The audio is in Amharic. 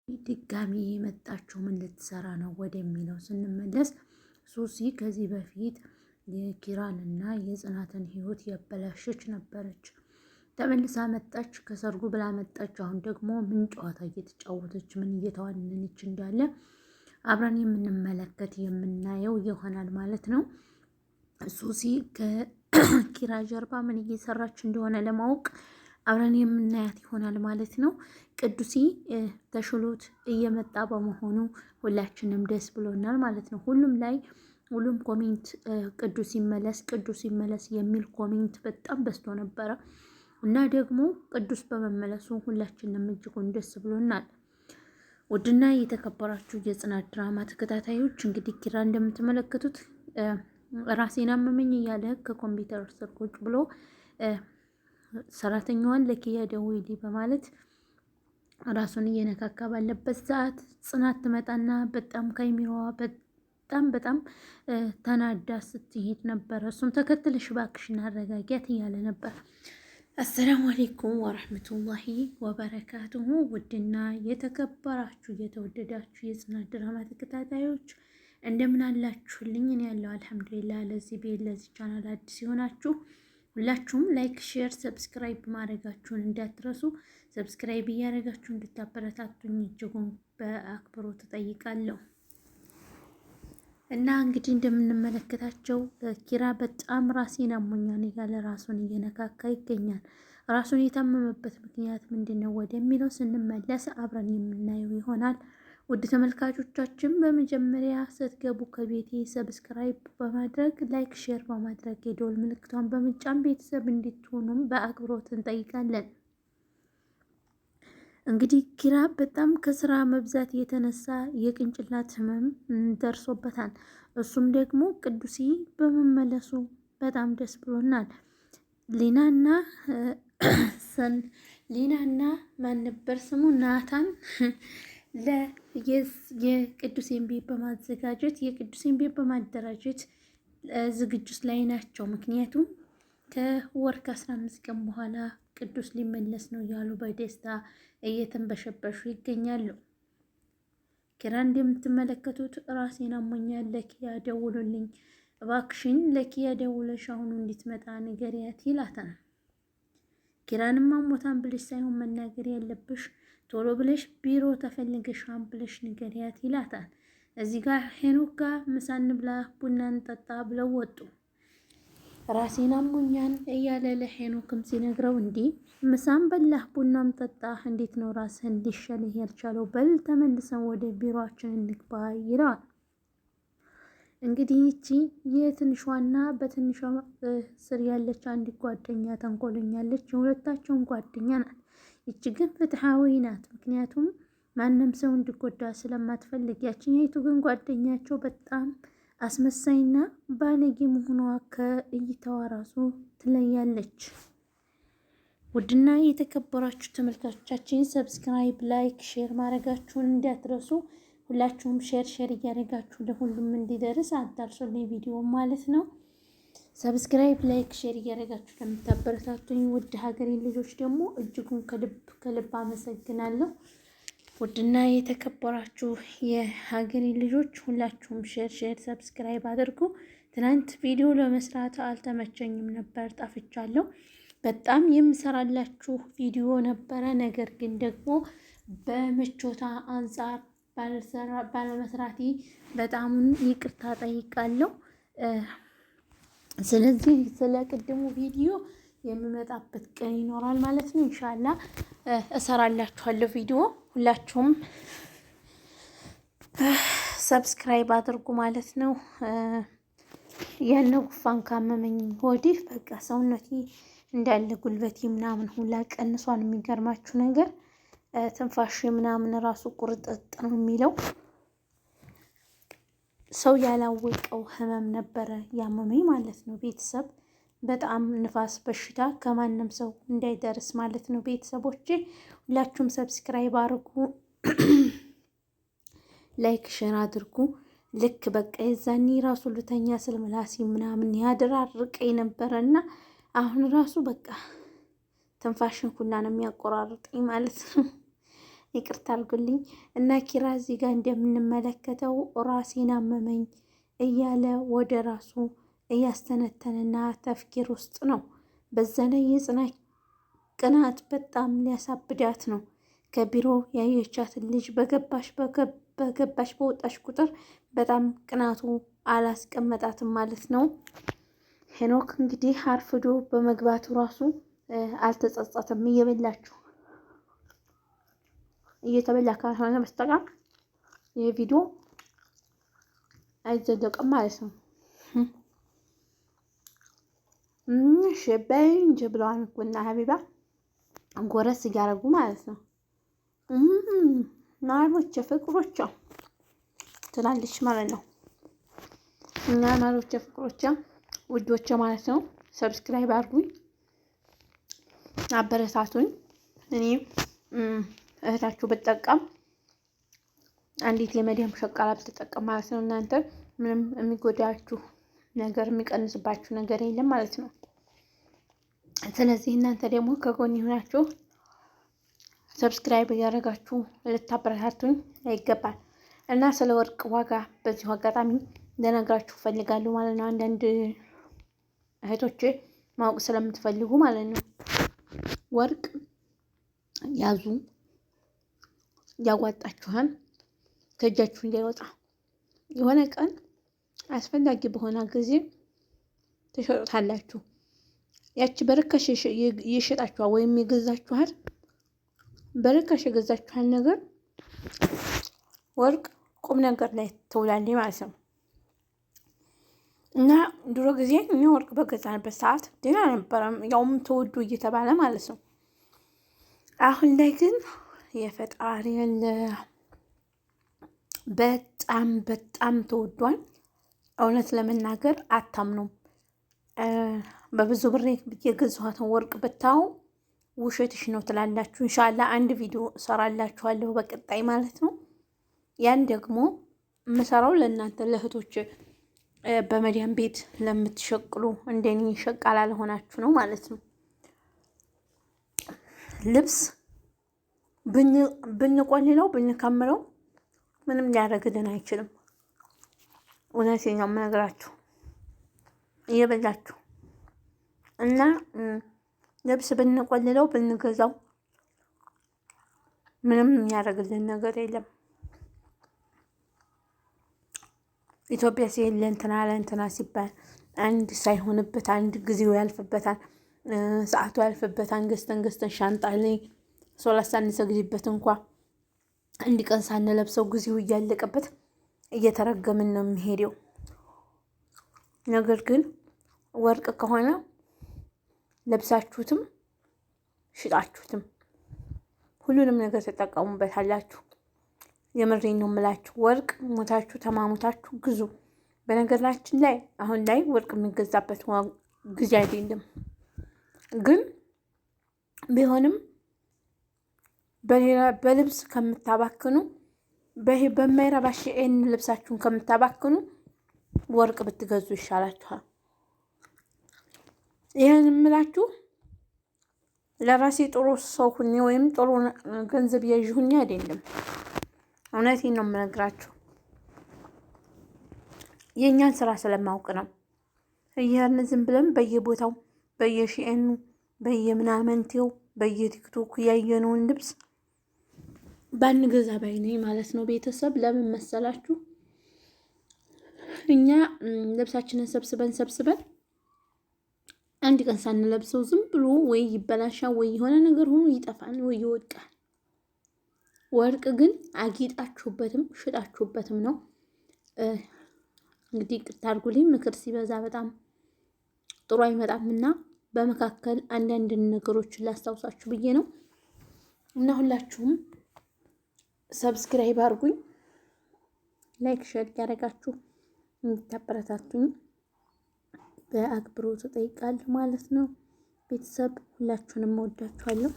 ድጋሚ የመጣችው ምን ልትሰራ ነው ወደሚለው ስንመለስ ሶሲ ከዚህ በፊት የኪራንና የጽናትን ህይወት ያበላሸች ነበረች። ተመልሳ መጣች፣ ከሰርጉ ብላ መጣች። አሁን ደግሞ ምን ጨዋታ እየተጫወተች ምን እየተዋነነች እንዳለ አብረን የምንመለከት የምናየው ይሆናል ማለት ነው። ሶሲ ከኪራ ጀርባ ምን እየሰራች እንደሆነ ለማወቅ አብረን የምናያት ይሆናል ማለት ነው። ቅዱሴ ተሽሎት እየመጣ በመሆኑ ሁላችንም ደስ ብሎናል ማለት ነው። ሁሉም ኮሜንት ቅዱስ ይመለስ የሚል ኮሜንት በጣም በዝቶ ነበረ እና ደግሞ ቅዱስ በመመለሱ ሁላችንም እጅጉን ደስ ብሎናል። ውድና የተከበራችሁ የጽናት ድራማ ተከታታዮች እንግዲህ ኪራ እንደምትመለከቱት ራሴን አመመኝ እያለ ከኮምፒውተር ስር ቁጭ ብሎ ሰራተኛዋን ለኪያ ደውዪልኝ በማለት ራሱን እየነካካ ባለበት ሰዓት ጽናት ትመጣና በጣም ከሚሮዋ በጣም ተናዳ ስትሄድ ነበረ። እሱም ተከትለሽ እባክሽን አረጋጊያት እያለ ነበር። አሰላሙ አሌይኩም ወረህመቱላሂ ወበረካቱሁ። ውድና የተከበራችሁ የተወደዳችሁ የጽናት ድራማ ተከታታዮች እንደምን አላችሁልኝ? እኔ ያለው አልሐምዱሊላህ። ለዚህ ቤት ለዚህ ቻናል አዲስ ሲሆናችሁ ሁላችሁም ላይክ፣ ሼር፣ ሰብስክራይብ ማድረጋችሁን እንዳትረሱ። ሰብስክራይብ እያደረጋችሁ እንድታበረታቱኝ እጅጉን በአክብሮት እጠይቃለሁ። እና እንግዲህ እንደምንመለከታቸው ኪራ በጣም ራሴን አሞኛል እያለ ራሱን እየነካካ ይገኛል። ራሱን የታመመበት ምክንያት ምንድን ነው ወደሚለው ስንመለስ አብረን የምናየው ይሆናል። ውድ ተመልካቾቻችን በመጀመሪያ ስትገቡ ከቤቴ ሰብስክራይብ በማድረግ ላይክ፣ ሼር በማድረግ የደወል ምልክቷን በመጫን ቤተሰብ እንድትሆኑም በአክብሮት እንጠይቃለን። እንግዲህ ኪራ በጣም ከስራ መብዛት የተነሳ የቅንጭላት ህመም ደርሶበታል። እሱም ደግሞ ቅዱሴ በመመለሱ በጣም ደስ ብሎናል። ሊናና ማን ነበር ስሙ ናታን የቅዱሴን ቤት በማደራጀት ዝግጅት ላይ ናቸው። ምክንያቱም ከወር ከ15 ቀን በኋላ ቅዱስ ሊመለስ ነው እያሉ በደስታ እየተንበሸበሹ ይገኛሉ። ኪራ እንደምትመለከቱት ራሴን አሞኛል፣ ለኪያ ደውሉልኝ እባክሽን፣ ለኪያ ደውለሽ አሁኑ እንድትመጣ ንገሪያት ይላታል። ኪራንም አሞታን ብለሽ ሳይሆን መናገር ያለብሽ ቶሎ ብለሽ ቢሮ ተፈልገሻን ብለሽ ንገሪያት ይላታል። እዚህ ጋር ሄኖክ ጋር ምሳ እንብላ ቡና እንጠጣ ብለው ወጡ። ራሴን አሞኛል እያለ ለሄኖክም ሲነግረው እንዲህ ምሳም በላህ ቡናም ጠጣህ እንዴት ነው ራስህን ሊሻልህ ያልቻለው? በል ተመልሰን ወደ ቢሮአችን እንግባ ይለዋል። እንግዲህ ይቺ የትንሿና በትንሿ ስር ያለች አንድ ጓደኛ ተንኮለኛለች። የሁለታቸውን ጓደኛ ናት። ይቺ ግን ፍትሐዊ ናት። ምክንያቱም ማንም ሰው እንዲጎዳ ስለማትፈልግ። ያችኛይቱ ግን ጓደኛቸው በጣም አስመሳይና ባለጌ መሆኗ ከእይታዋ ራሱ ትለያለች። ውድና የተከበራችሁ ተመልካቾቻችን ሰብስክራይብ፣ ላይክ፣ ሼር ማድረጋችሁን እንዳትረሱ። ሁላችሁም ሼር እያደረጋችሁ ለሁሉም እንዲደርስ አዳርሱልኝ ቪዲዮ ማለት ነው። ሰብስክራይብ፣ ላይክ፣ ሼር እያደረጋችሁ ለምታበረታቱኝ ውድ ሀገሬ ልጆች ደግሞ እጅጉን ከልብ አመሰግናለሁ። ውድና የተከበራችሁ የሀገሬ ልጆች ሁላችሁም ሼር ሰብስክራይብ አድርጉ። ትናንት ቪዲዮ ለመስራት አልተመቸኝም ነበር፣ ጠፍቻለሁ። በጣም የምሰራላችሁ ቪዲዮ ነበረ። ነገር ግን ደግሞ በምቾታ አንጻር ባለመስራቴ በጣም ይቅርታ ጠይቃለሁ። ስለዚህ ስለ ቅድሙ ቪዲዮ የምመጣበት ቀን ይኖራል ማለት ነው። ኢንሻአላህ እሰራላችኋለሁ ቪዲዮ። ሁላችሁም ሰብስክራይብ አድርጉ ማለት ነው። ያለው ጉፋን ካመመኝ ወዲህ በቃ ሰውነቴ እንዳለ ጉልበቴ ምናምን ሁላ ቀንሷል። የሚገርማችሁ ነገር ትንፋሽ ምናምን ራሱ ቁርጥጥ ነው የሚለው። ሰው ያላወቀው ህመም ነበረ ያመመኝ ማለት ነው። ቤተሰብ በጣም ንፋስ በሽታ ከማንም ሰው እንዳይደርስ ማለት ነው። ቤተሰቦቼ ሁላችሁም ሰብስክራይብ አድርጉ፣ ላይክ ሼር አድርጉ። ልክ በቃ የዛኔ ራሱ ልተኛ ስል ምላሴ ምናምን ያደራርቀኝ ነበረና አሁን ራሱ በቃ ትንፋሽን ሁላ ነው የሚያቆራርጠኝ ማለት ነው። ይቅርታ አድርጉልኝ። እና ኪራ እዚህ ጋር እንደምንመለከተው ራሴን አመመኝ እያለ ወደ ራሱ እያስተነተነና ተፍኪር ውስጥ ነው። በዛ ላይ የጽናት ቅናት በጣም ሊያሳብዳት ነው። ከቢሮ ያየቻትን ልጅ በገባሽ በወጣሽ ቁጥር በጣም ቅናቱ አላስቀመጣትም ማለት ነው። ሄኖክ እንግዲህ አርፍዶ በመግባቱ ራሱ አልተጸጸተም። እየተበላ ካልሆነ በስተቀር ይህ ቪዲዮ አይዘለቅም ማለት ነው። በይ እንጂ ብለዋል እኮ እና ሀቢባ ጎረስ እያደረጉ ማለት ነው። ማሮቼ ፍቅሮቿ ትላለች ማለት ነው። እና ማሮቼ ፍቅሮቿ ውዶቼ ማለት ነው። ሰብስክራይብ አድርጉኝ፣ አበረታቱኝ። እኔ እህታችሁ ብጠቀም አንዲት የመዲያም ሸቃላ ብትጠቀም ማለት ነው። እናንተ ምንም የሚጎዳችሁ ነገር የሚቀንስባችሁ ነገር የለም ማለት ነው። ስለዚህ እናንተ ደግሞ ከጎን ይሆናችሁ ሰብስክራይብ እያደረጋችሁ ልታበረታቱኝ ይገባል። እና ስለ ወርቅ ዋጋ በዚሁ አጋጣሚ ልነግራችሁ እፈልጋለሁ ማለት ነው። አንዳንድ እህቶቼ ማወቅ ስለምትፈልጉ ማለት ነው። ወርቅ ያዙ፣ ያዋጣችኋል፣ ከእጃችሁ እንዳይወጣ። የሆነ ቀን አስፈላጊ በሆነ ጊዜ ትሸጡታላችሁ። ያቺ በርካሽ የሸጣችኋል ወይም የገዛችኋል በርካሽ የገዛችኋል ነገር ወርቅ ቁም ነገር ላይ ትውላለች ማለት ነው። እና ድሮ ጊዜ እኛ ወርቅ በገዛንበት ሰዓት ደህና ነበረም፣ ያውም ተወዱ እየተባለ ማለት ነው። አሁን ላይ ግን የፈጣሪ ያለ በጣም በጣም ተወዷል። እውነት ለመናገር አታምኑም። በብዙ ብር የገዛኋትን ወርቅ ብታው ውሸትሽ ነው ትላላችሁ። እንሻላ አንድ ቪዲዮ እሰራላችኋለሁ በቀጣይ ማለት ነው። ያን ደግሞ የምሰራው ለእናንተ ለእህቶች በመዲያም ቤት ለምትሸቅሉ እንደኔ ሸቃላ ለሆናችሁ ነው ማለት ነው። ልብስ ብንቆልለው ብንከምረው ምንም ሊያደርግልን አይችልም። እውነቴን ነው የምነግራችሁ እየበላችሁ እና ልብስ ብንቆልለው ብንገዛው ምንም የሚያደርግልን ነገር የለም። ኢትዮጵያ ሲሄድ ለእንትና ሲባል አንድ ሳይሆንበት አንድ ጊዜው ያልፍበታል፣ ሰዓቱ ያልፍበታል። ገዝተን ሻንጣ ላይ ሶላት ሳንሰግድበት እንኳ አንድ ቀን ሳንለብሰው ጊዜው እያለቀበት እየተረገምን ነው የሚሄደው። ነገር ግን ወርቅ ከሆነ ለብሳችሁትም ሽጣችሁትም ሁሉንም ነገር ተጠቀሙበታላችሁ። የምሬን ነው የምላችሁ። ወርቅ ሞታችሁ ተማሙታችሁ ግዙ። በነገራችን ላይ አሁን ላይ ወርቅ የሚገዛበት ጊዜ አይደለም። ግን ቢሆንም በልብስ ከምታባክኑ በማይረባ ሺኤን ልብሳችሁን ከምታባክኑ ወርቅ ብትገዙ ይሻላችኋል። ይህን የምላችሁ ለራሴ ጥሩ ሰው ሁኜ ወይም ጥሩ ገንዘብ ያዥ ሁኜ አይደለም። እውነቴን ነው የምነግራችሁ። የእኛን ስራ ስለማውቅ ነው። እያልን ዝም ብለን በየቦታው በየሺኤኑ በየምናመንቴው በየቲክቶክ ያየነውን ልብስ ባንገዛ ባይ ነኝ ማለት ነው። ቤተሰብ ለምን መሰላችሁ? እኛ ልብሳችንን ሰብስበን አንድ ቀን ሳንለብሰው ዝም ብሎ ወይ ይበላሻል ወይ የሆነ ነገር ሆኖ ይጠፋል ወይ ይወድቃል። ወርቅ ግን አጊጣችሁበትም ሽጣችሁበትም ነው። እንግዲህ ቅርታ አድርጉልኝ፣ ምክር ሲበዛ በጣም ጥሩ አይመጣም እና በመካከል አንዳንድ ነገሮችን ላስታውሳችሁ ብዬ ነው። እና ሁላችሁም ሰብስክራይብ አድርጉኝ፣ ላይክ ሼር ያደረጋችሁ እንድታበረታቱኝ በአክብሮት እጠይቃለሁ ማለት ነው። ቤተሰብ ሁላችሁንም እወዳችኋለሁ።